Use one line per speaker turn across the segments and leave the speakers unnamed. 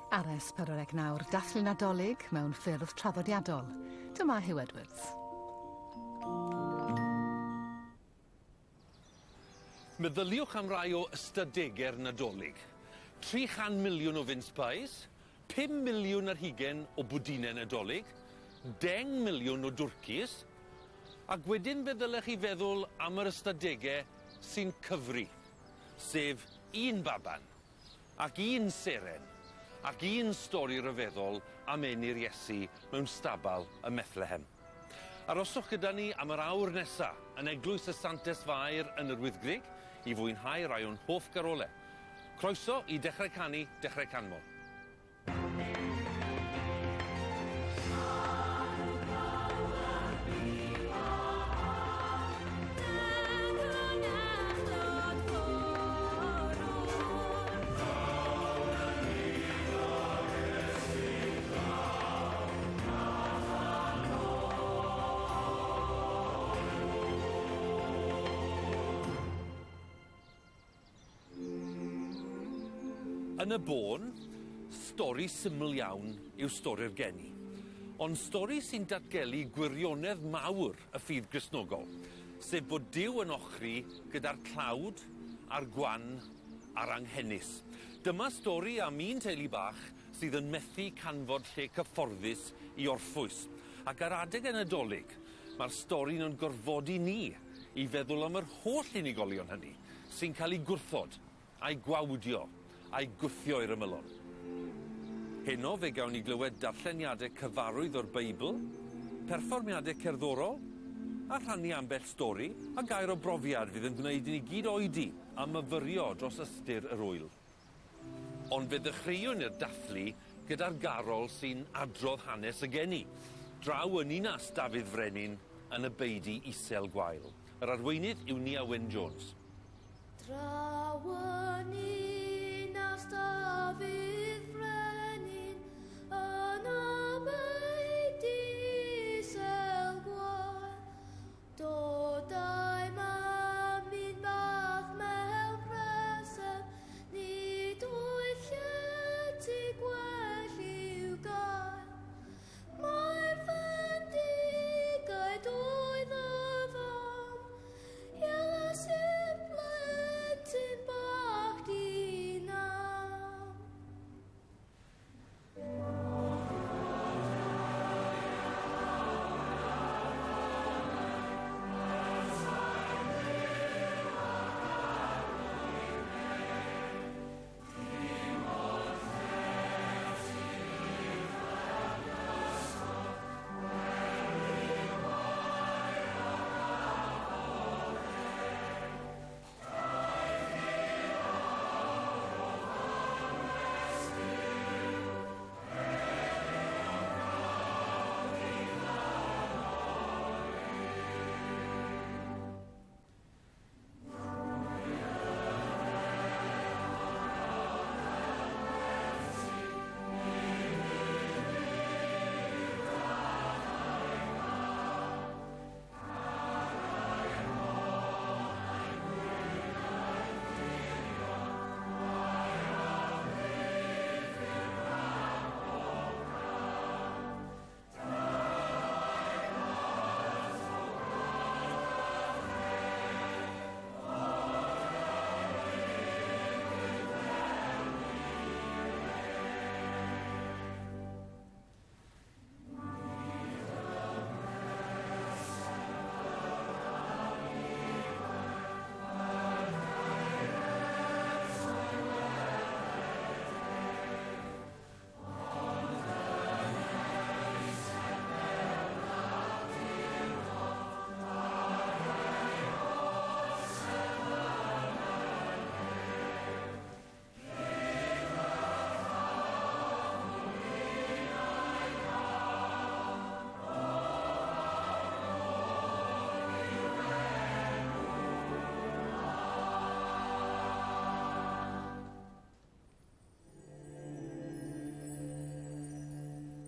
Ares 49, Dathlwn y Nadolig mewn ffurf traddodiadol. Dyma Huw Edwards.
Meddyliwch am rai o ystadegau'r Nadolig. 300 miliwn o fince pies, 5 miliwn ar hugen o bwdinau Nadolig, 10 miliwn o dwrcis, ac wedyn fe ddylech chi feddwl am yr ystadegau sy'n cyfri, sef un baban, ac un seren, ac un stori ryfeddol am enni'r Iesu mewn stabal y Methlehem. Aroswch gyda ni am yr awr nesa yn Eglwys Y Santes Far yn yr Wyddgrug i fwynhau rai o'n hoff garolau. Croeso i dechrau canu, dechrau Canmol. Yn y bôn, stori syml iawn yw stori'r geni. Ond stori sy'n datgelu gwirionedd mawr y ffydd Gristnogol, sef bod Duw yn ochri gyda'r clawd, a'r gwan, a'r anghennus. Dyma stori am un teulu bach sydd yn methu canfod lle cyfforddus i orffwys. Ac ar adeg y Nadolig, mae'r stori'n yn gorfodi ni i feddwl am yr holl unigolion hynny, sy'n cael ei gwrthod, a'i gwawdio, a'i gwthio i'r ymylon. Heno fe gawn ni glywed darlleniadau cyfarwydd o'r Beibl, perfformiadau cerddorol, a rhannu ambell stori, a gair o brofiad fydd yn gwneud i ni gyd oedi am myfyrio dros ystyr yr wyl. Ond fe ddechreuwn i'r dathlu gyda'r garol sy'n adrodd hanes y geni, draw yn Ninas Dafydd Frenin yn y beidi isel gwael. Yr arweinydd yw Nia Jones.
Draw yn Ninas Dafydd Frenin yn y beidi isel gwael, dodau mamyn bach mewn presef, nid wyth llety gwell i'w gael. Mae'r fendigau dwydd y fam, Ielas i'r blentyn bach dinam.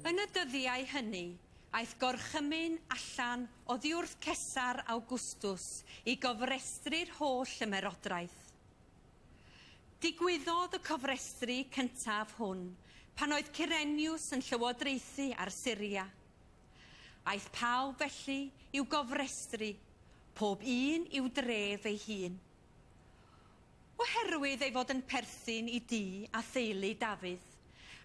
Yn y dyddiau hynny, aeth gorchymyn allan oddi wrth Cesar Awgwstws i gofrestru'r holl ymerodraeth. Digwyddodd y cofrestru cyntaf hwn pan oedd Cyreniws yn llywodraethu ar Syria. Aeth pawb felly i'w gofrestru, pob un i'w dref ei hun. Oherwydd ei fod yn perthyn i dŷ a theulu Dafydd,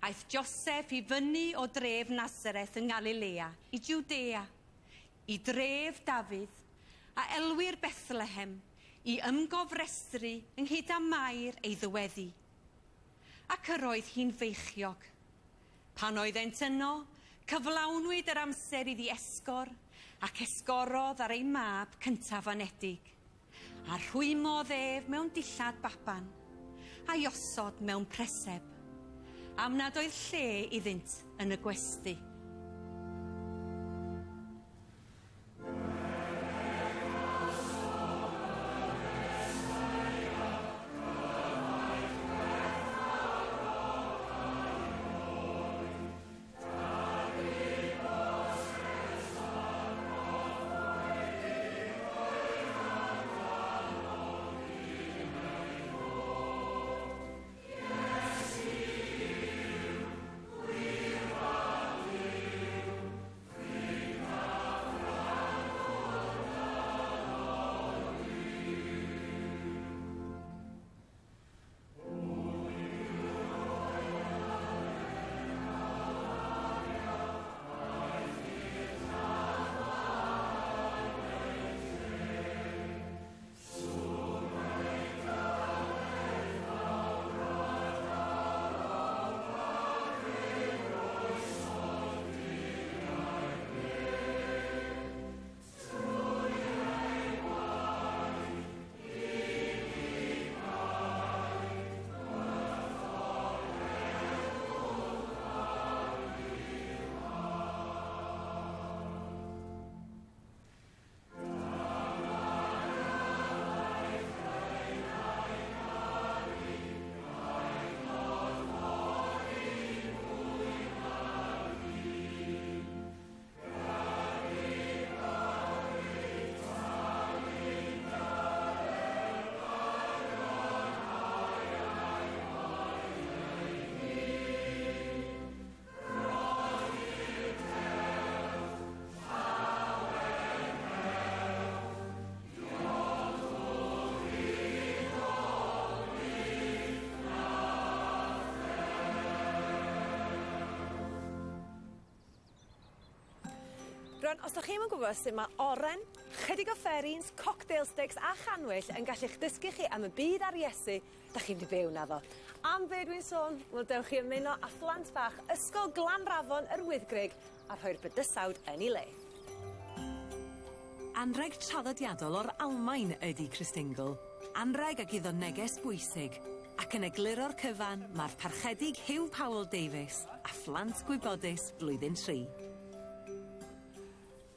aeth Joseph i fyny o dref Nazareth yn Galilea i Jwdea, i dref Dafydd, a elwi'r Bethlehem i ymgofrestru ynghyd â Mair ei ddyweddi. Ac yr oedd hi'n feichiog. Pan oeddent yno, cyflawnwyd yr amser iddi esgor, ac esgorodd ar ei mab cyntaf anedig, a rhwymodd ef mewn dillad baban, a'i osod mewn preseb, am nad oedd lle iddynt yn y gwesty.
Rwan, os ydych chi'n yn gwybod sut mae oren, chydig o fferins, cocktail sticks a chanwyll yn gallu'ch dysgu chi am y byd ar Iesu, da chi'n mynd i byw naddo. Am be dwi'n sôn, wel dewch chi ymuno â phlant bach ysgol Glanrafon yr Wyddgrug a rhoi'r bydysawd yn ei le.
Anreg traddodiadol o'r Almaen ydi Christingl. Anreg ag iddo neges bwysig. Ac yn egluro'r cyfan, mae'r parchedig Hugh Powell Davies a phlant gwybodus blwyddyn 3.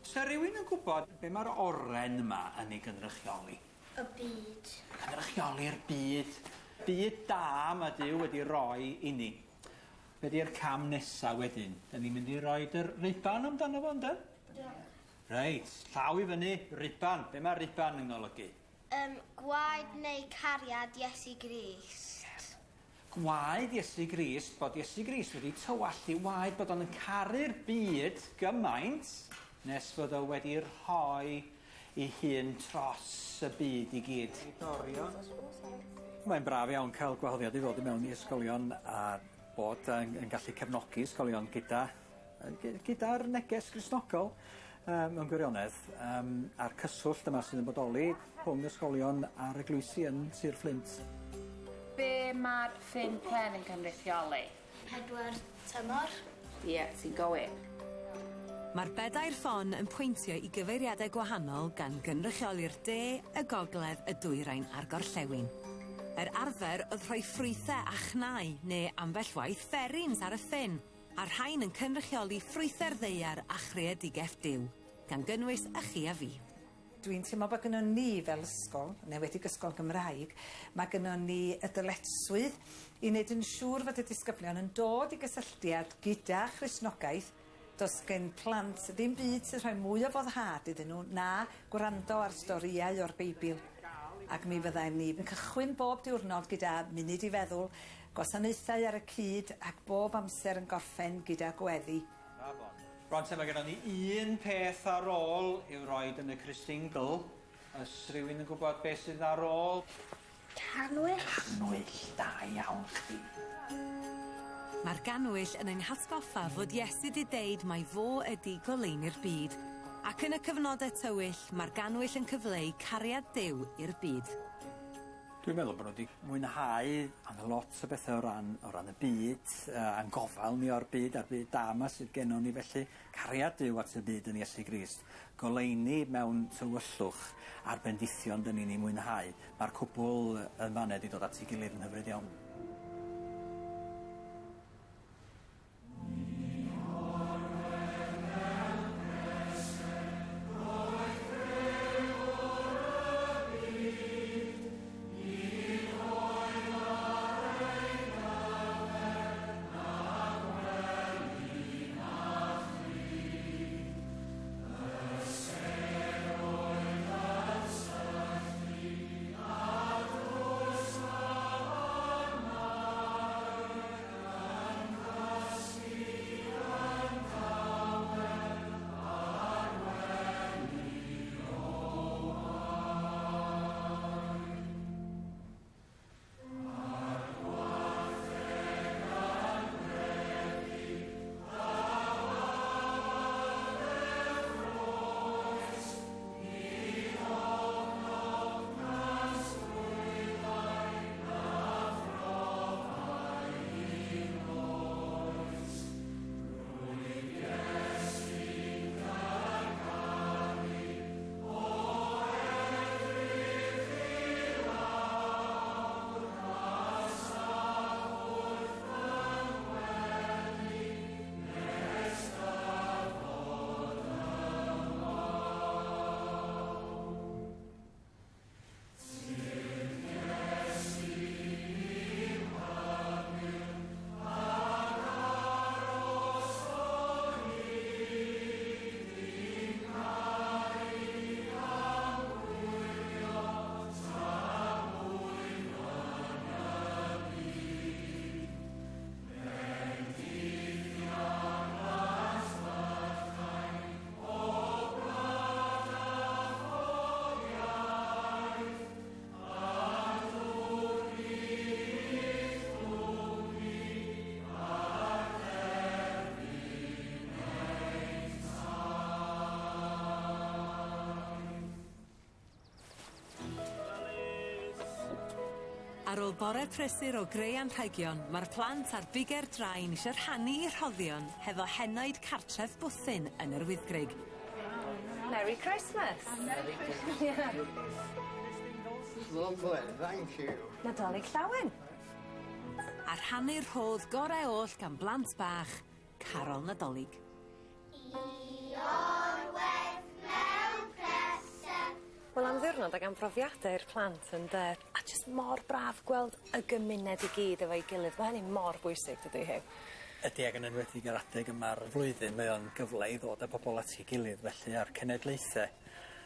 Sa rhywun yn gwybod be mae'r oren yma yn ei gynrychioli?
Y byd.
Cynrychioli'r byd. Byd da mae Duw wedi roi i ni. Be di'r cam nesa wedyn? Da ni'n mynd i roi'r riban amdano fo, ynda? Reit, llaw i fyny, riban. Be mae riban yn golygu?
Gwaed neu cariad Iesu Grist.
Gwaed Iesu Grist, bod Iesu Grist wedi tywallu waed bod o'n caru'r byd gymaint nes fod o wedi rhoi i hun tros y byd i gyd. Mae'n braf iawn cael gwahoddiad i ddod i mewn i ysgolion a bod yn gallu cefnogi ysgolion gyda'r neges Gristnogol mewn gwirionedd a'r cyswllt yma sydd yn bodoli rhwng ysgolion a'r eglwysi yn Sir Fflint.
Be mae'r ffyn pen yn cynrychioli?
4 tymor.
Ie, ti'n gywir.
Mae'r bedair ffon yn pwyntio i gyfeiriadau gwahanol gan gynrychioli'r de, y gogledd, y dwyrain a'r gorllewin. Yr arfer oedd rhoi ffrwythau a chnau neu ambell waith fferins ar y ffyn, a rhain yn cynrychioli ffrwythau'r ddeiar a chreadigeth Duw, gan gynnwys y chi a fi.
Dwi'n teimlo bod gynnon ni fel ysgol, enwedig ysgol Gymraeg, mae gynnon ni y dyletswydd i wneud yn siŵr fod y disgyblion yn dod i gysylltiad gyda Christnogaeth. Does gen plant ddim byd sy'n rhoi mwy o foddhad iddyn nhw na gwrando ar storïau o'r Beibl. Ac mi fyddai'n ni yn cychwyn bob diwrnod gyda munud i feddwl, gwasanaethau ar y cyd ac bob amser yn gorffen gyda gweddi.
Bron te mae gennym ni un peth ar ôl i'w roed yn y Christingl. Os rhywun yn gwybod beth sydd ar ôl?
Canwyll.
Canwyll, da iawn chdi.
Mae'r ganwyll yn ein hatgoffa fod Iesu 'di deud mai fo ydi goleuni'r byd. Ac yn y cyfnodau tywyll, mae'r ganwyll yn cyfleu cariad Duw i'r byd.
Dwi'n meddwl bod nhw wedi mwynhau am lot o bethau o ran y byd, a'n gofal ni o'r byd, a'r byd da yma sydd gennym ni felly. Cariad Duw at y byd yn Iesu Grist. Goleuni mewn tywyllwch a'r bendithion dyn ni'n ei mwynhau. Mae'r cwbl yn faned i dod at ei gilydd yn hyfryd iawn.
Ar ôl bore prysur o greu anrhegion, mae'r plant a'r biger draen eisiau rhannu eu rhoddion hefo henoed cartref bwthyn yn yr Wyddgrug.
Merry Christmas!
Merry Christmas! Lovely, thank you.
Nadolig llawen!
A rhannu'r rhodd gorau oll gan blant bach, Carol Nadolig.
Wel, am ddiwrnod ag am profiadau i'r plant yn de, a jyst mor braf gweld y gymuned i gyd efo'i gilydd. Mae hynny mor bwysig, dydy hi.
Ydy ag yn enwedig yr adeg yma'r flwyddyn, mae o'n gyfle i ddod â pobl at ei gilydd felly a'r cenedlaethau.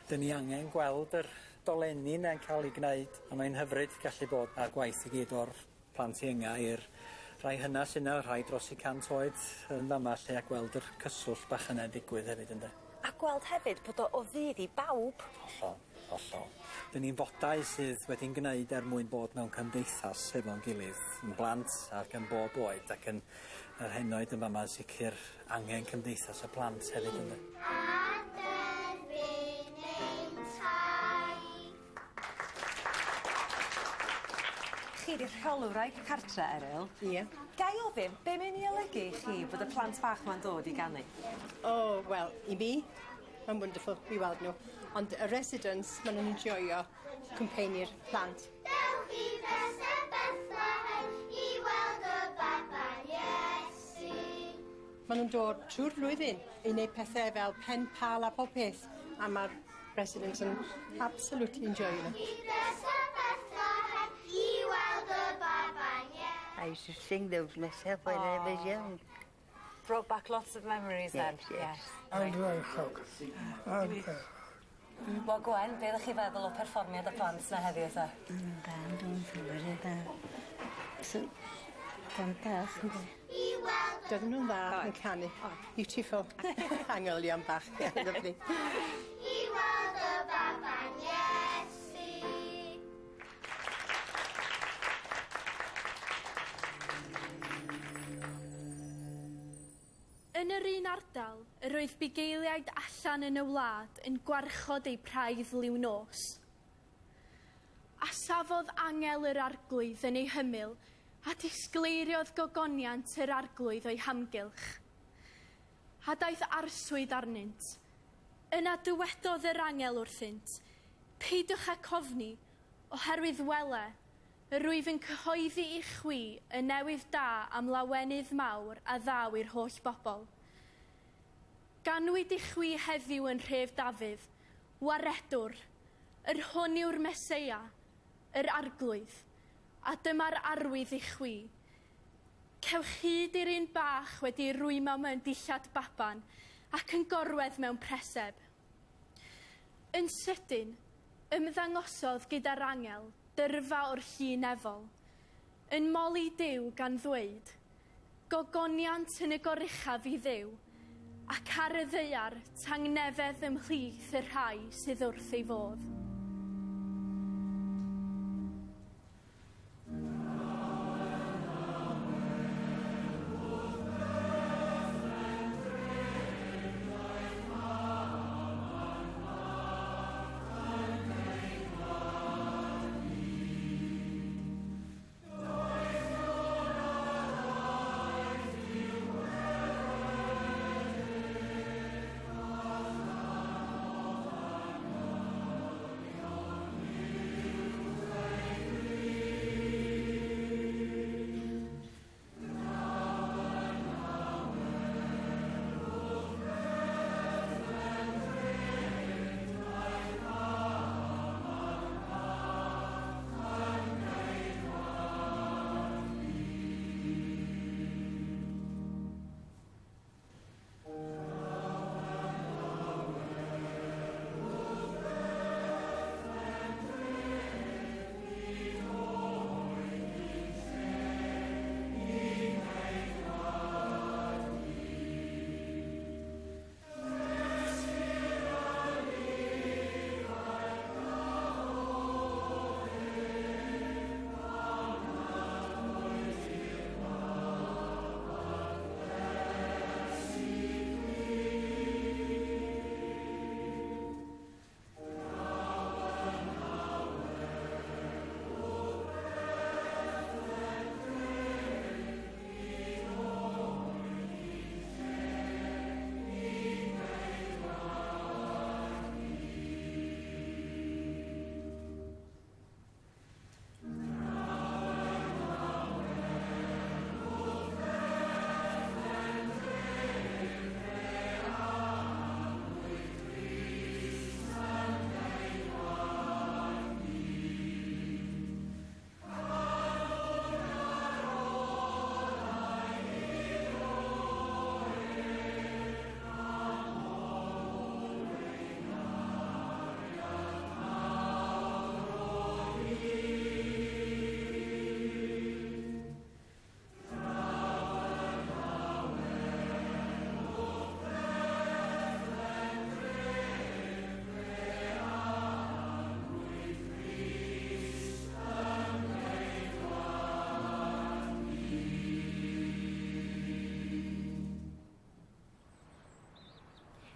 Dyn ni angen gweld yr dolenni'n yn cael ei gwneud, a mae'n hyfryd gallu bod ar gwaith i gyd o'r plant ienga i'r rhai hynna sy'n yna, rhai dros 100 oed yn fama lle a gweld yr cyswllt bach yna'n digwydd hefyd ynde.
A gweld hefyd bod o ddydd i bawb.
Hollol. Dyn ni'n fodau sydd wedi'n gwneud mwyn bod mewn cymdeithas efo'n gilydd, yn blant ac yn bob oed ac yn yr henoed yn fama sicr angen cymdeithas y plant hefyd ynde.
Chi di'r rheolwraig cartre, Eryl? Ie. Gai ofyn, be mae'n ei olygu i chi bod y plant bach ma'n dod i ganu?
Oh, well, i mi, mae'n wonderful i weld nhw. Ond y residents, maen nhw'n enjoyo cwmpeni'r plant.
Dewch i fesau Bethlehem i weld y baban Iesu.
Maen nhw'n dod trwy'r flwyddyn i wneud pethau fel pen pal a pob peth. A mae'r residents yn absolutely enjoyo nhw. I fesau Bethlehem
i weld y baban Iesu.
I used to sing those myself when I was young.
Brought back lots of memories then.
Yes.
And welcome.
Wel, Gwen, be ddech chi feddwl o perfformiad y plant na heddiw, ta?
Da, dwi'n ffyrir da.
Can bach, ynddi.
Dydyn nhw'n dda yn canu. Beautiful. Angylion bach. Lyfli.
I weld y baban Iesu.
Yn yr un ardal, yr oedd bugeiliaid allan yn y wlad yn gwarchod eu praidd liw nos. A safodd angel yr arglwydd yn ei hymyl a disgleiriodd gogoniant yr arglwydd o'i hamgylch. A daeth arswyd arnynt. Yna dywedodd yr angel wrthynt, peidwch â cofni, oherwydd wele, yr rwyf yn cyhoeddi i chwi y newydd da am lawenydd mawr a ddaw i'r holl bobl. Ganwyd i chwi heddiw yn nhref Dafydd, waredwr, yr hwn yw'r Meseia, yr arglwydd, a dyma'r arwydd i chwi. Cewch hyd i'r un bach wedi rwymo mewn dillad baban ac yn gorwedd mewn preseb. Yn sydyn, ymddangosodd gyda'r angel dyrfa o'r llun efol, yn moli Duw gan ddweud, gogoniant yn y goruchaf i Dduw, ac ar y ddaear tangnefedd ymhlith y rhai sydd wrth ei fodd.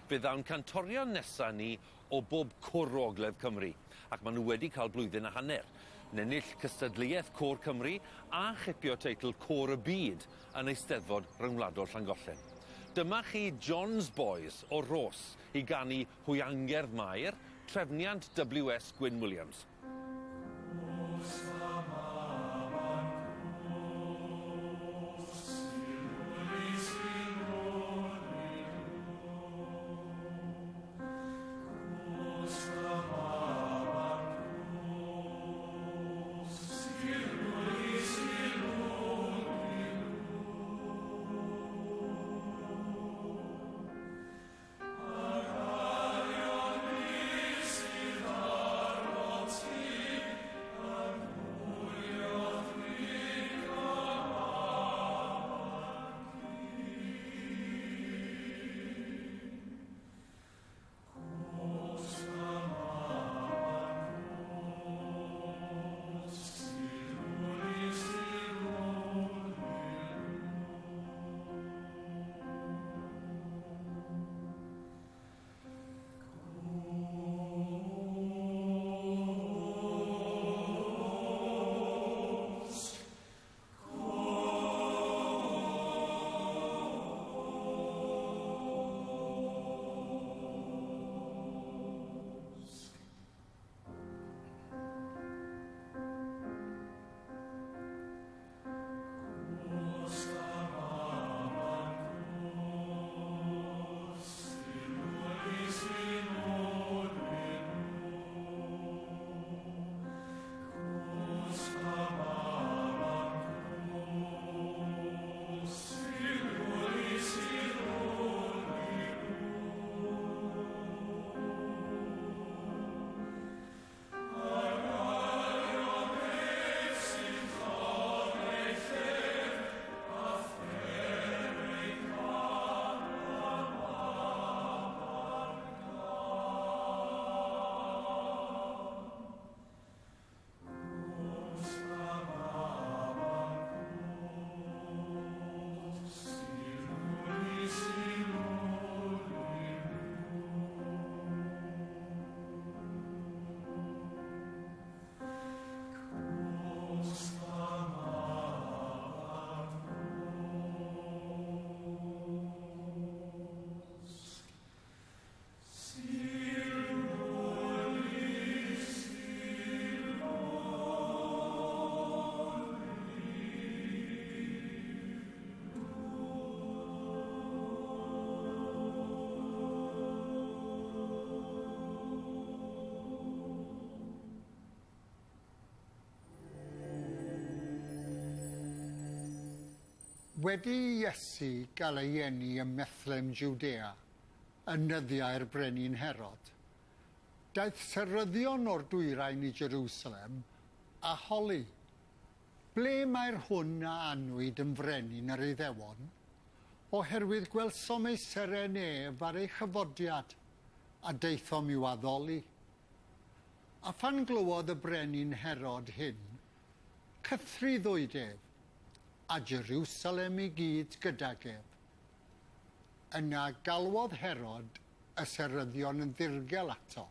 Fe ddawn cantorion nesa ni o bob cwr o Ogledd Cymru, ac maen nhw wedi cael blwyddyn a hanner, yn ennill cystadleuaeth Côr Cymru a chipio teitl Côr y Byd yn Eisteddfod Ryngwladol Llangollen. Dyma chi John's Boys o Ros i ganu Hwyangerdd Mair, trefniant WS Gwyn Williams.
Arwiniad
Wedi Iesu gael ei eni ym Methlem Jwdea, yn nyddiau'r brenin Herod, daeth seryddion o'r dwyrain i Jerusalem a holi. Ble mae'r hwn a anwyd yn frenin yr Iddewon, oherwydd gwelsom ei seren ef ar ei chyfodiad a deithom i'w addoli. A phan glywodd y brenin Herod hyn, cythriddwyd ef, a Jerusalem i gyd gydag ef. Yna galwodd Herod y seryddion yn ddirgel ato,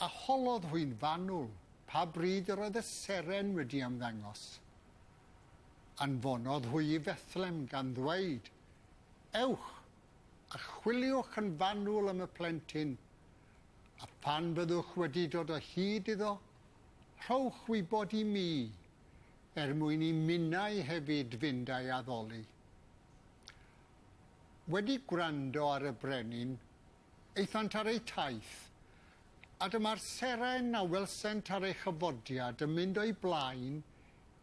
a holodd hwy'n fanwl pa bryd yr oedd y seren wedi ymddangos. Anfonodd hwy i Bethlem gan ddweud, ewch a chwiliwch yn fanwl am y plentyn, a pan byddwch wedi dod o hyd iddo, rhowch wybod i mi, mwyn i minnau hefyd fynd a'i addoli. Wedi gwrando ar y brenin, eithant ar ei taith, a dyma'r seren a welsent ar ei chyfodiad yn mynd o'i blaen,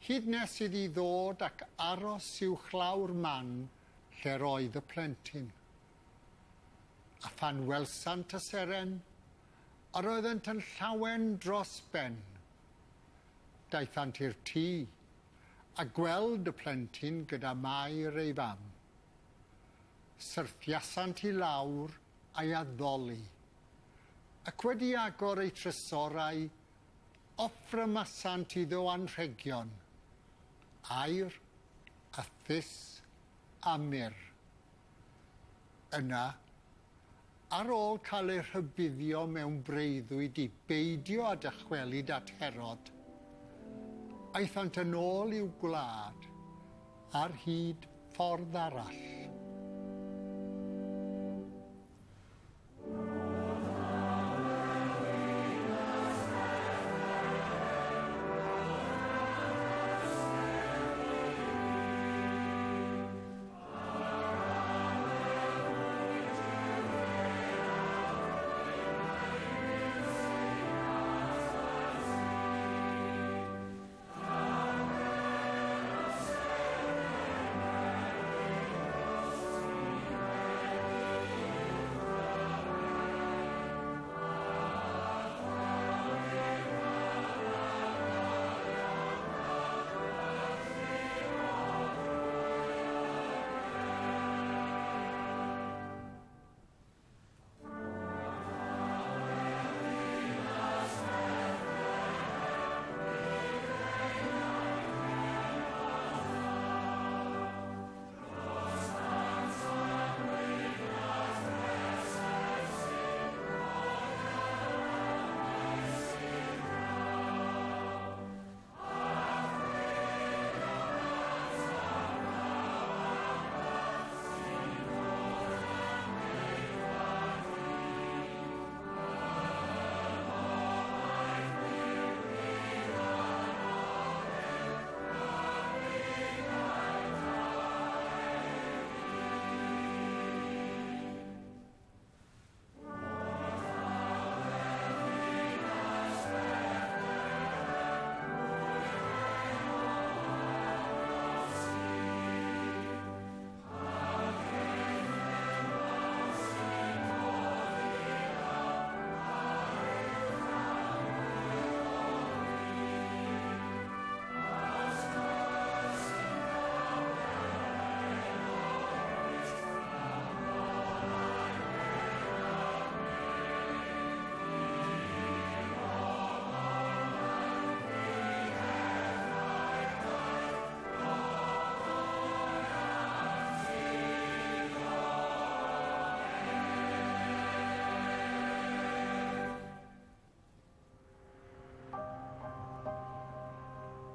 hyd nes iddi ddod ac aros uwchlaw'r man lle roedd y plentyn. A phan welsant y seren, yr oeddent yn llawen dros ben. Daethant i'r tŷ, a gweld y plentyn gyda Mair ei fam. Syrthiasant i lawr a'i addoli, ac wedi agor ei trysorau, offrymasant iddo anrhegion, air, a thys, a myr. Yna, ar ôl cael ei rhybuddio mewn breuddwyd i beidio a dychwelyd at Herod, aethant yn ôl i'w gwlad ar hyd ffordd arall.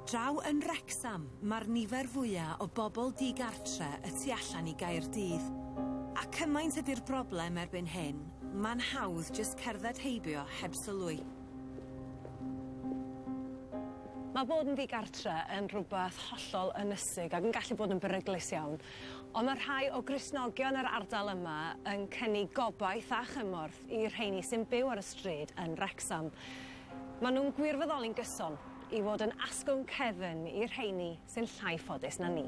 Draw yn Wrecsam, mae'r nifer fwyaf o bobl digartre y tu allan i Gaerdydd. A cymaint ydy'r broblem erbyn hyn, mae'n hawdd jyst cerdded heibio heb sylwi.
Mae bod yn ddigartre yn rhywbeth hollol ynysig ac yn gallu bod yn beryglus iawn. Ond mae rhai o Gristnogion yr ardal yma yn cynnig gobaith a chymorth i'r rheini sy'n byw ar y stryd yn Wrecsam. Maen nhw'n gwirfoddoli'n gyson i fod yn asgwrn cefn i'r rheini sy'n llai ffodus na ni.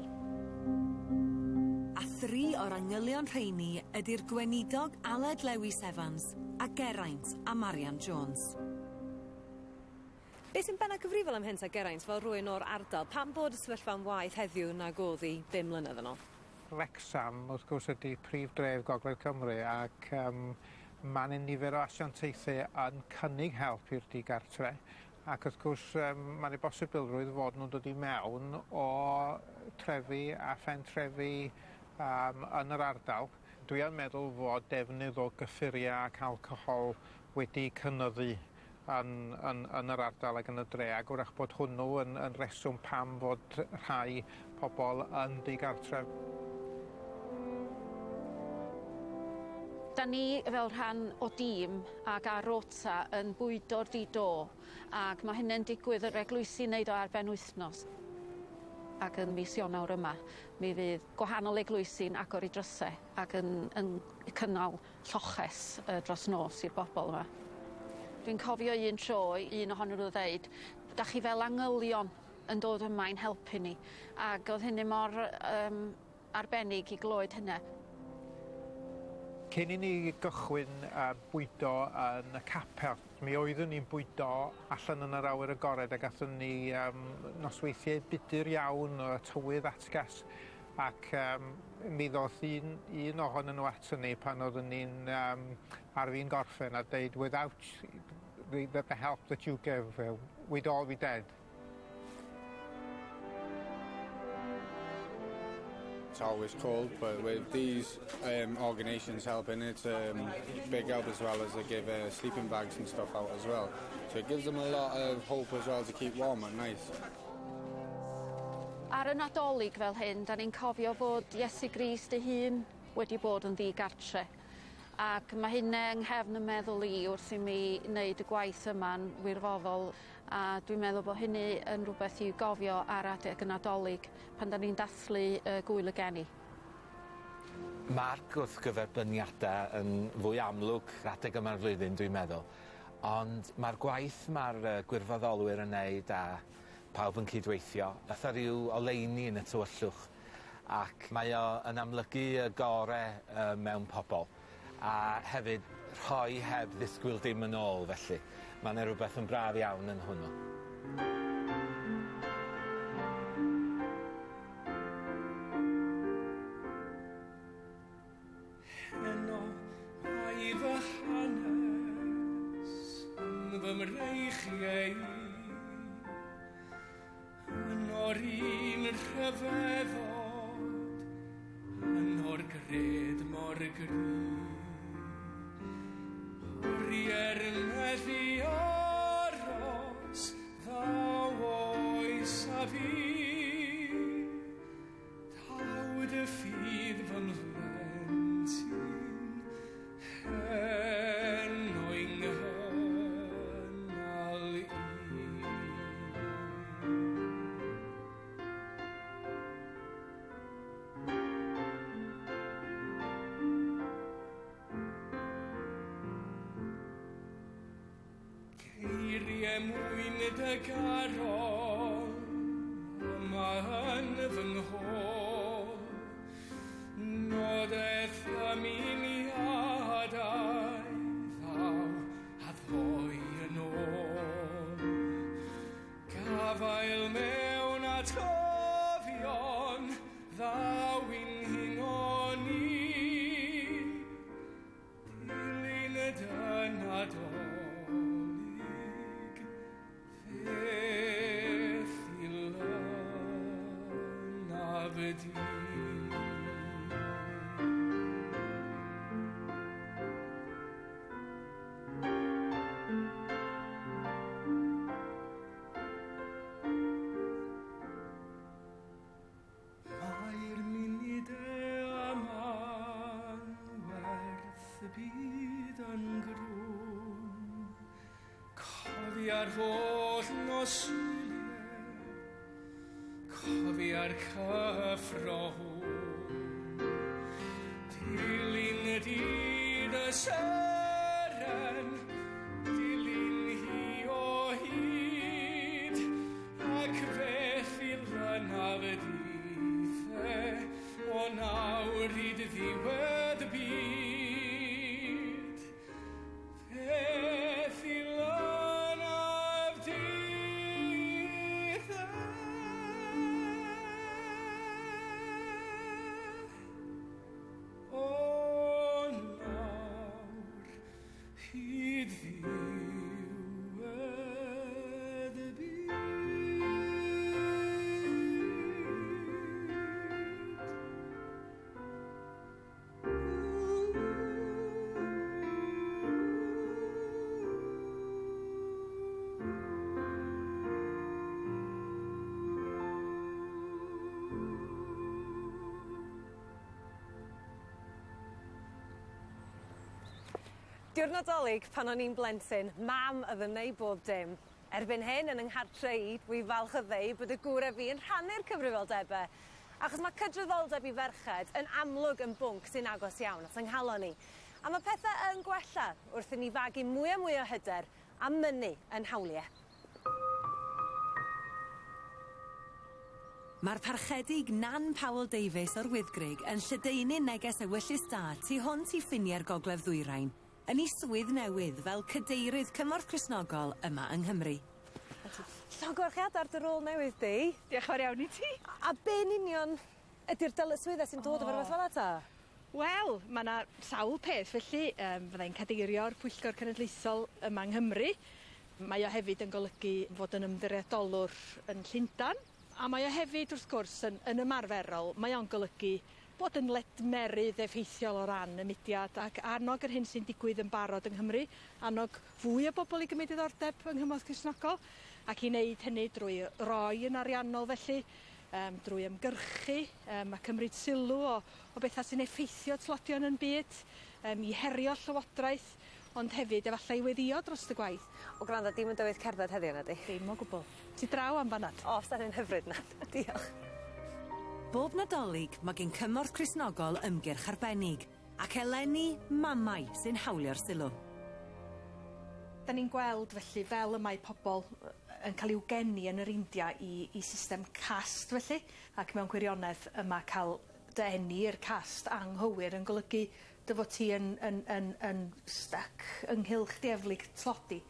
3 o'r angylion rheini ydy'r gweinidog Aled Lewis Evans a Geraint a Marian Jones.
Beth sy'n benna gyfrifol am hyn ta Geraint fel rhywun o'r ardal? Pam bod y sefyllfa'n waith heddiw nag oedd hi 5 mlynedd yn ôl?
Wrecsam, wrth gwrs, ydy prif dref Gogledd Cymru ac mae'n nifer o asiantaethau yn cynnig help i'r digartre. Ac wrth gwrs, mae'n ei bosibilrwydd fod nhw'n dod i mewn o trefi a phentrefi yn yr ardal. Dwi yn meddwl fod defnydd o gyffuriau ac alcohol wedi cynyddu yn yr ardal ac yn y dre, ac wrach bod hwnnw yn reswm pam fod rhai pobl yn digartref.
Da ni fel rhan o dîm ac ar rota yn bwydo'r di-do, ac mae hynny'n digwydd yr eglwysi wneud o ar ben wythnos. Ac yn mis Ionawr yma, mi fydd gwahanol eglwysi'n agor i drysau ac yn cynnal lloches dros nos i'r bobl yma. Dwi'n cofio un tro, un ohonyn nhw ddeud, da chi fel angylion yn dod yma i'n helpu ni, ac oedd hynny mor arbennig i glywed hynny.
Cyn i ni gychwyn bwydo yn y capel, mi oeddwn ni'n bwydo allan yn yr awyr agored a gathon ni nosweithiau budur iawn o tywydd atgas, ac mi ddoth un ohonyn nhw ato ni pan oeddwn ni'n ar fin gorffen a deud, without the help that you give, we'd all be dead.
It's always cold, but with these organisations helping, it's a big help as well as they give sleeping bags and stuff out as well. So it gives them a lot of hope as well to keep warm at night.
Ar y Nadolig fel hyn, da ni'n cofio bod Iesu Grist ei hun wedi bod yn ddigartre. Ac mae hynny yng nghefn y meddwl i wrth i mi wneud y gwaith yma'n wirfoddol, a dwi'n meddwl bod hynny yn rhywbeth i'w gofio ar adeg y Nadolig pan da ni'n dathlu gwyl y geni.
Mae'r gwrthgyferbyniadau yn fwy amlwg adeg yma'r flwyddyn, dwi'n meddwl. Ond mae'r gwaith mae'r gwirfoddolwyr yn wneud a pawb yn cydweithio, fatha ryw oleuni yn y tywyllwch, ac mae o yn amlygu y gorau mewn pobl, a hefyd rhoi heb ddisgwyl dim yn ôl felly. Mae yna rhywbeth yn braf iawn yn hwnnw.
Heno mae fy hanes yn fy mreichiau, yn o'r un rhyfeddod, yn o'r gred mor gryf. Orier meddi aros, ddaw oes a fi, dawd y ffydd fy mhlentyn, hen o'i nghynnal i. Mwyn dy garol, yma yn fy nghôl, nodeth ddymuniadau ddaw a ddoi yn ôl. Gafael mewn atgofion, ddaw i'n huno ni, dilyn y dynadol. Mae'r munudau yma'n werth y byd yn grwn. Cofia'r holl noswyliau, cofia'r cyffro hwn, dilyn y dydd y seren, dilyn hi o hyd, ac fethu lynaf y dithau o nawr y ddiwedd y byd. Beth i lynaf dydd o nawr hyd ddiwedd y byd.
Diwrnod Nadolig pan o'n i'n blentyn, mam oedd yn neud bob dim. Erbyn hyn yn yng nghartre, dwi falch o ddeu bod y gŵr a fi yn rhannu'r cyfrifoldebau. Achos mae cydraddoldeb i ferched yn amlwg yn bwnc sy'n agos iawn at yng nghalon ni. A mae pethau yn gwella wrth i ni fagu mwy a mwy o hyder a mynnu yn hawliau.
Mae'r parchedig Nan Powell Davies o'r Wyddgrug yn lledaenu neges ewyllus da tu hwnt i ffiniau'r gogledd ddwyrain, yn ei swydd newydd fel cadeirydd cymorth Cristnogol yma yng Nghymru.
Llongorchiad ar dy rôl newydd di.
Diolch yn fawr iawn i ti.
A be'n union ydy'r dylyswyddau sy'n dod o'r fath fel ta?
Wel, mae yna sawl peth felly. Fyddai'n cadeirio'r Pwyllgor Cenedlaethol yma yng Nghymru. Mae o hefyd yn golygu fod yn ymddiriedolwr yn Llundain. A mae o hefyd, wrth gwrs, yn ymarferol, mae o'n golygu bod yn ledmerydd effeithiol o ran y mudiad ac annog yr hyn sy'n digwydd yn barod yng Nghymru, annog fwy o bobl i gymryd diddordeb yng Nghymru Cristnogol, ac i wneud hynny drwy roi yn ariannol felly, drwy ymgyrchu, a cymryd sylw o bethau sy'n effeithio tlodion yn byd, i herio llywodraeth, ond hefyd efallai weddio dros y gwaith.
O gwrando, dim yn dywydd cerdded heddiw na di?
Dim o gwbl. Ti draw am fanad?
O, sta'n yn hyfryd na. Diolch.
Bob Nadolig mae gen cymorth Cristnogol ymgyrch arbennig, ac eleni mamau sy'n hawlio'r sylw.
Da ni'n gweld felly fel y mae pobl yn cael i'w geni yn yr India i system cast felly, ac mewn gwirionedd yma cael dy eni i'r cast anghywir yn golygu dy fod ti yn stuck ynghylch dieflig tlodi.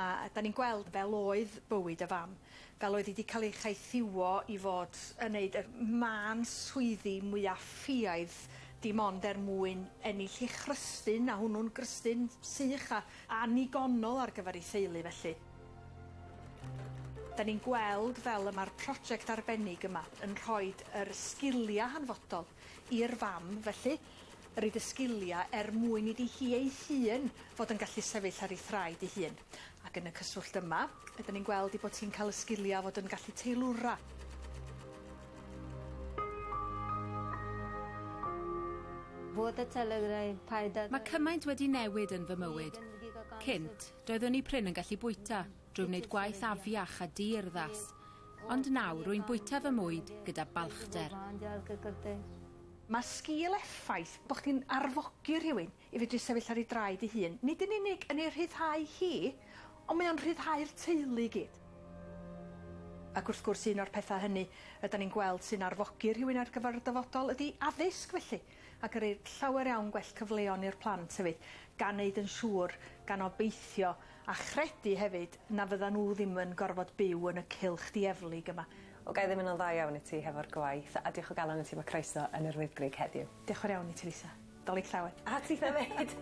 A da ni'n gweld fel oedd bywyd y fam, fel oedd wedi cael ei chaethiwo i fod yn neud y man swyddi mwyaf ffiaidd dim ond mwyn ennill ei chrystyn, a hwnnw'n grystyn sych a anigonol ar gyfer ei theulu felly. Da ni'n gweld fel y mae'r prosiect arbennig yma yn rhoi yr sgiliau hanfodol i'r fam felly, rhaid y sgiliau mwyn iddi hi ei hun fod yn gallu sefyll ar ei thraed ei hun. Ac yn y cyswllt yma, ydyn ni'n gweld bod hi'n cael y sgiliau fod yn gallu teilwra.
Mae cymaint wedi newid yn fy mywyd. Cynt, doeddwn i prin yn gallu bwyta, drwy wneud gwaith afiach a dirddas. Ond nawr rwy'n bwyta fy mwyd gyda balchder.
Mae sgil effaith bod chdi'n arfogi rhywun i fedru sefyll ar ei draed ei hun. Nid yn unig yn ei rhyddhau hi, ond mae o'n rhyddhau'r teulu i gyd. Ac wrth gwrs un o'r pethau hynny ydyn ni'n gweld sy'n arfogi rhywun ar gyfer y dyfodol ydy addysg felly. Ac yr llawer iawn gwell cyfleon i'r plant hefyd, gan neud yn siŵr, gan obeithio a chredu hefyd na fyddan nhw ddim yn gorfod byw yn y cylch dieflig yma.
O gai ddim yn dda iawn i ti hefo'r gwaith, a diolch o galon i ti mae croeso yn yr Wyddgrug heddiw.
Diolch yn iawn i ti, Lisa. Dolig llawer.
A ti hefyd.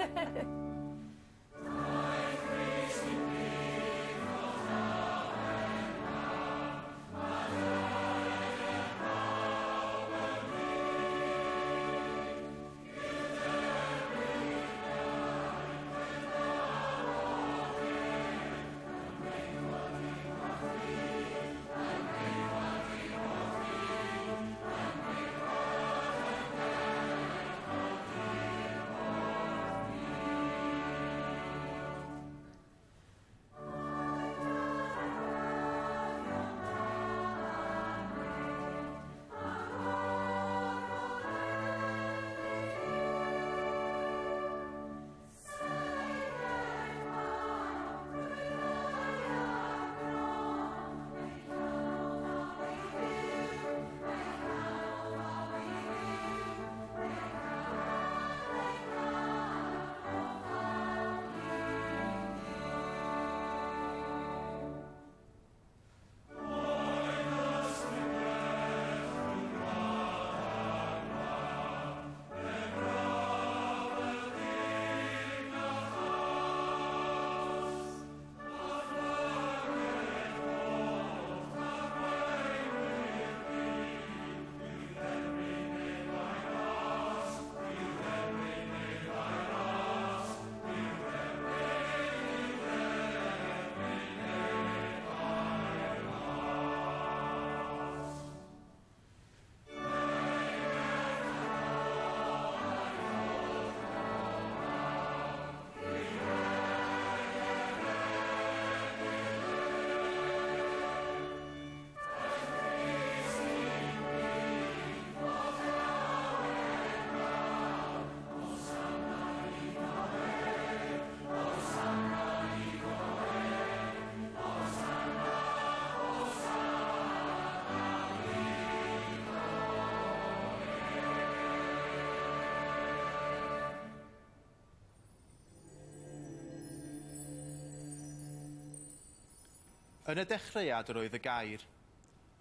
Yn y dechreuad yr oedd y gair.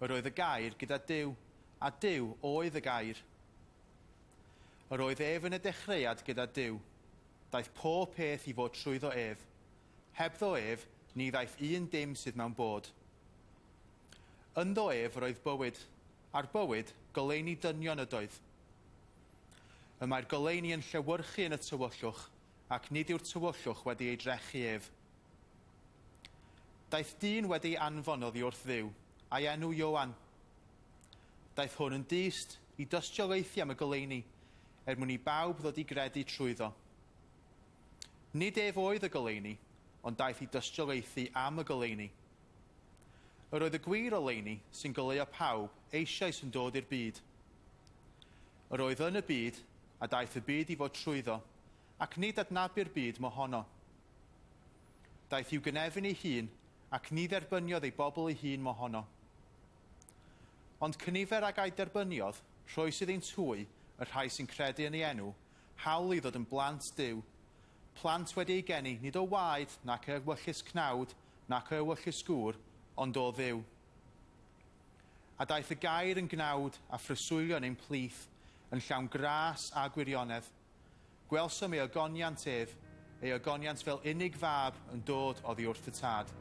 Yr oedd y gair gyda Duw, a Duw oedd y gair. Yr oedd ef yn y dechreuad gyda Duw. Daeth pob peth i fod trwyddo ef. Hebddo ef, ni ddaeth un dim sydd mewn bod. Ynddo ef yr oedd bywyd, a'r bywyd goleuni dynion ydoedd. Y mae'r goleuni yn llewyrchu yn y tywyllwch, ac nid yw'r tywyllwch wedi ei drechu ef. Daeth dyn wedi ei anfon oddi wrth Dduw, a'i enw Ioan. Daeth hwn yn dyst i dystiolaethu am y goleuni, mwyn i bawb ddod i gredu trwyddo. Nid ef oedd y goleuni, ond daeth i dystiolaethu am y goleuni. Yr oedd y gwir oleuni sy'n goleuo pawb eisoes yn dod i'r byd. Yr oedd yn y byd, a daeth y byd i fod trwyddo, ac nid adnabu'r byd mohono. Daeth i'w gynefin ei hun, ac ni dderbyniodd ei bobl ei hun mohono. Ond cynifer ag ei derbyniodd, rhoi sydd ein twy, y rhai sy'n credu yn ei enw, hawl i ddod yn blant Duw. Plant wedi ei geni nid o waed nac o ewyllus cnawd nac o ewyllus gŵr, ond o Dduw. A daeth y gair yn gnawd a phryswylio yn ein plith, yn llawn gras a gwirionedd. Gwelsom ei ogoniant ef, ei ogoniant fel unig fab yn dod oddi wrth y tad.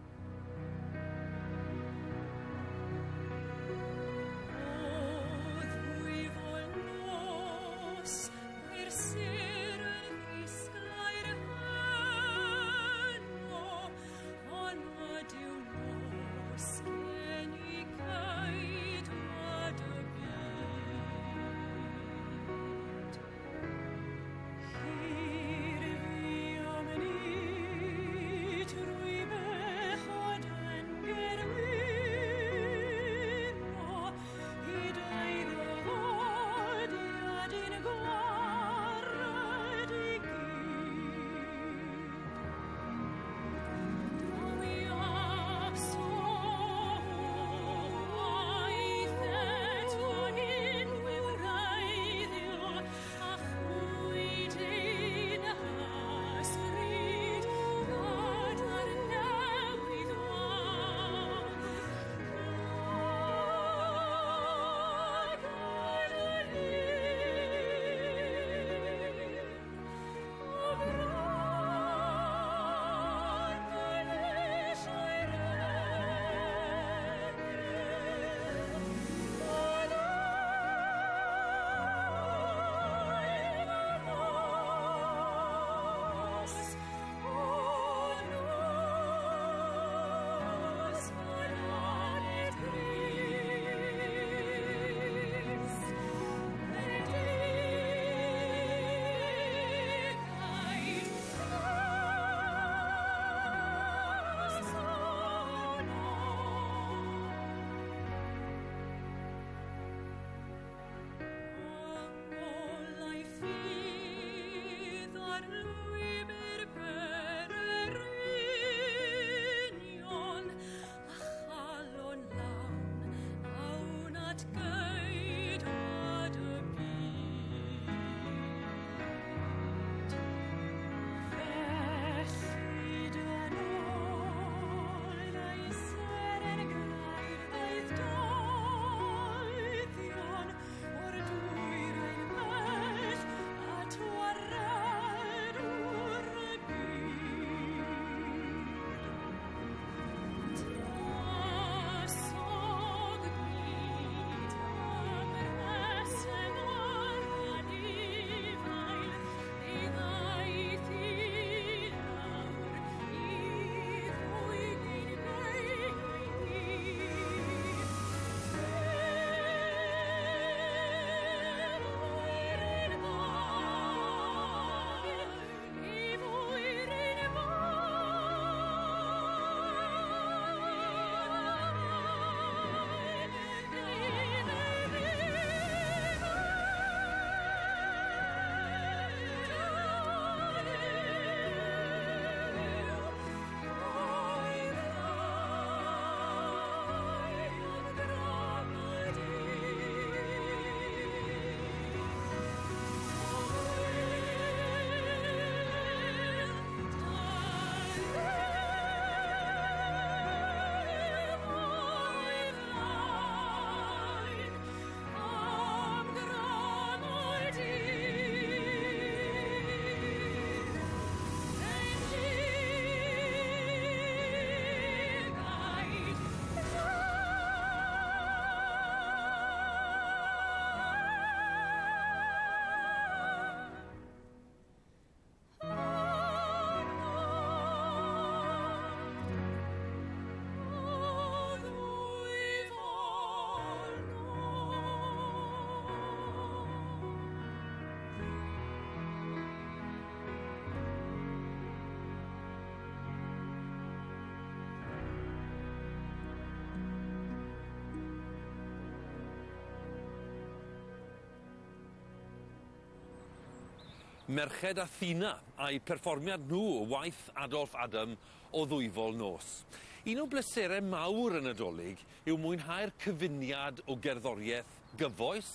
Merched Athena a'i perfformiad nhw o waith Adolf Adam o ddwyfol nos. Un o bleserau mawr y Nadolig yw mwynhau'r cyfuniad o gerddoriaeth gyfoes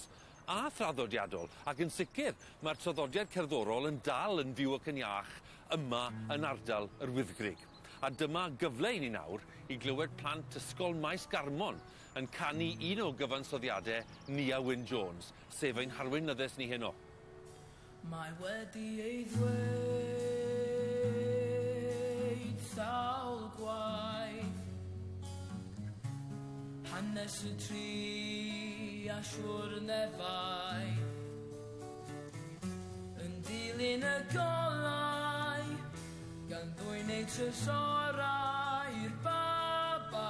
a thraddodiadol, ac yn sicr mae'r traddodiad cerddorol yn dal yn fyw ac yn iach yma yn ardal yr Wyddgrug. A dyma gyfle i ni nawr i glywed plant ysgol Maes Garmon yn canu un o gyfansoddiadau Nia Jones, sef ein harweinyddes ni heno.
Mae wedi ei ddweud sawl gwaith hanes y tri a siwr nefaith yn dilyn y golau gan ddwy neu trysorau i'r baban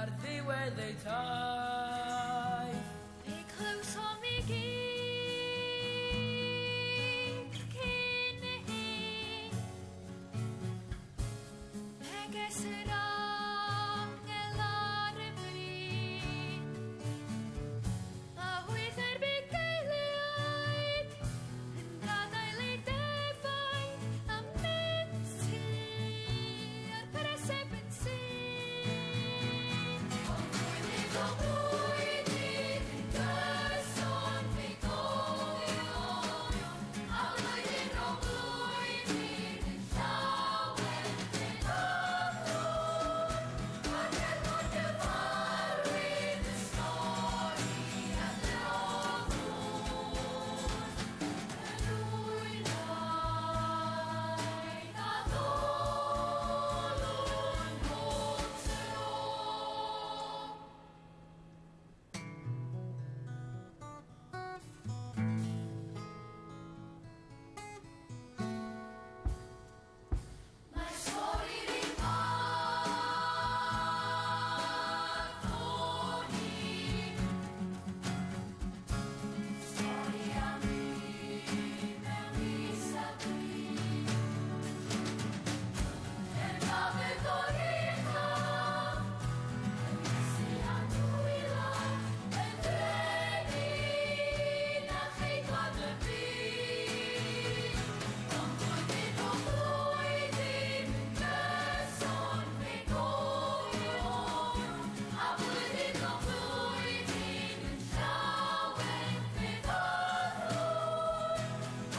ar ddiwedd ei taith.
Fe clywsom i gyd cyn y hyn neges yr angel ar y bryn a hwyth erbyn geiliaid yn gadael ei defaid a mynd tu'r preseb yn syn. Ond blwyddyn o blwyddyn yn gyson fe gofion a blwyddyn o blwyddyn yn llawen fe ddodwn ac er mwyn gyfarwydd y stori a Dathlwn y Nadolig bob tro. Mae stori'r un fath o hyn. Stori am un mewn is-a-gwyn. Dafydd o Dechrau, Eglwys Y Nadolig, yn drefyn a cheidlad y byd. Ond blwyddyn o blwyddyn yn gyson fe gofion a blwyddyn o blwyddyn yn llawen fe ddodwn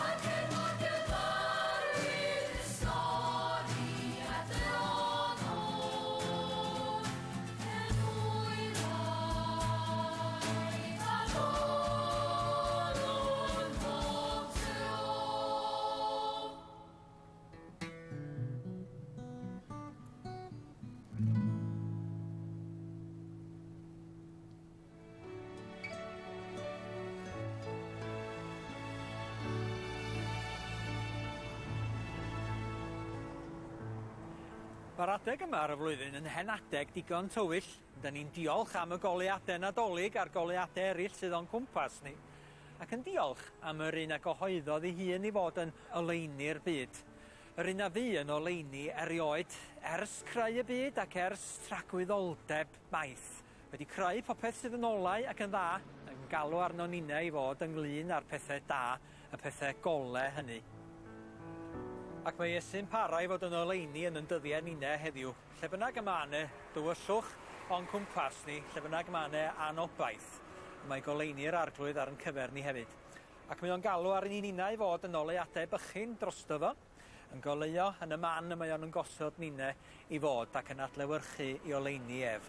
ac er mwyn gyfarwydd y stori a Dathlwn yn Nadolig bob tro.
Mae'r adeg yma ar y flwyddyn yn hen adeg digon tywyll. Dyn ni'n diolch am y goleuadau Nadolig a'r goleuadau eraill sydd o'n cwmpas ni. Ac yn diolch am yr un a gyhoeddodd ei hun i fod yn oleini'r byd. Yr un a fu yn oleini erioed ers creu y byd ac ers tragwyddoldeb maith. Wedi creu popeth sydd yn olau ac yn dda, yn galw arno ninna i fod ynglyn â'r pethau da, y pethau gole hynny. Ac mae Iesu'n para i fod yn oleini yn dyddiau ninna heddiw. Lle bynnag y ma' ne, dywyllwch o'n cwmpas ni, lle bynnag ma' ne anobaith. Mae goleini'r arglwydd ar yn cyfer ni hefyd. Ac mae o'n galw ar ni ninna i fod yn oleuadau bychin drosto fo, yn goleuo yn y man y mae o'n gosod ninna i fod ac yn adlewyrchu i oleini ef.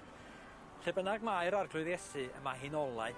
Lle bynnag mae'r arglwydd Iesu, y mae hi'n olau.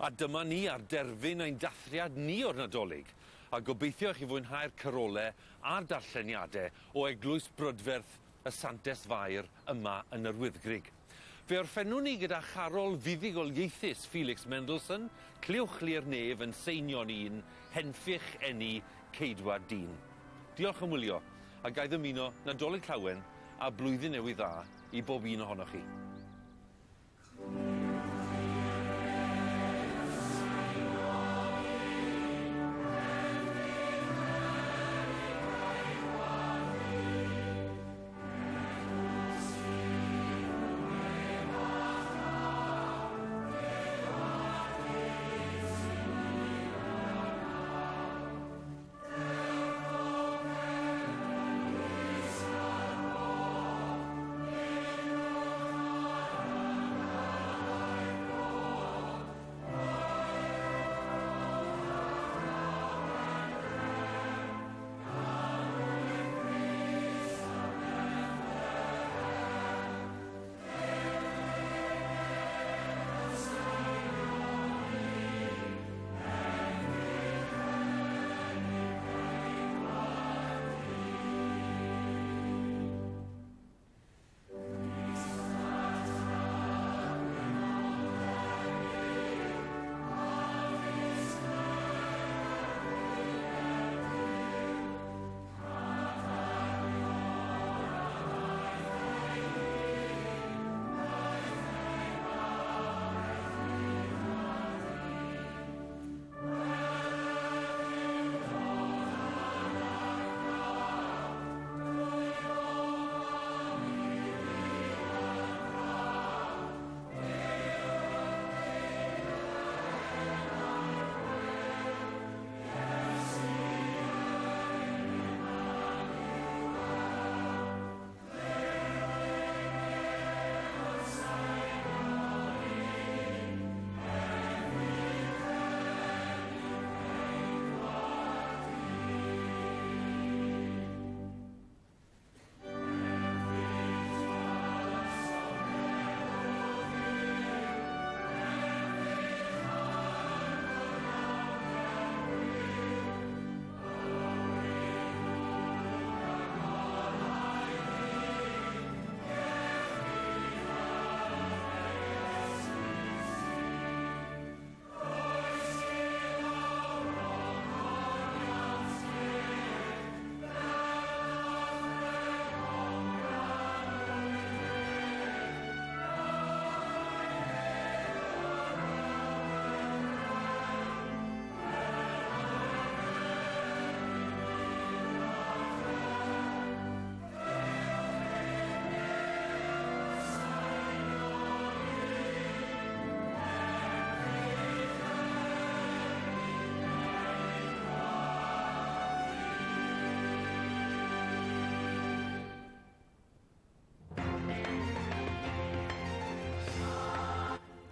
A dyma ni ar derfyn ein dathliad ni o'r Nadolig, a gobeithio chi fwynhau'r carolau a'r darlleniadau o Eglwys Brydferth y Santes Far yma yn yr Wyddgrug. Fe orffennwn ni gyda charol fuddugoliaethus Felix Mendelssohn, Clywch Lir Nef yn Seinion Un, Henffych Eni, Ceidwad Dyn. Diolch am wylio, a gai ddymuno Nadolig Llawen a blwyddyn newydd dda i bob un ohonoch chi.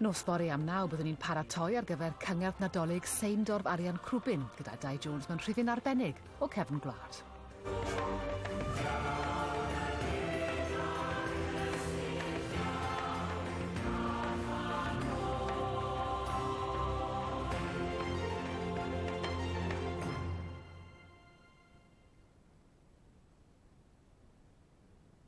Nos fory am 9 byddwn ni'n paratoi ar gyfer cyngerdd Nadolig Seindorf Arian Crwbyn gyda Nia Jones mewn rhifyn arbennig o cefn gwlad.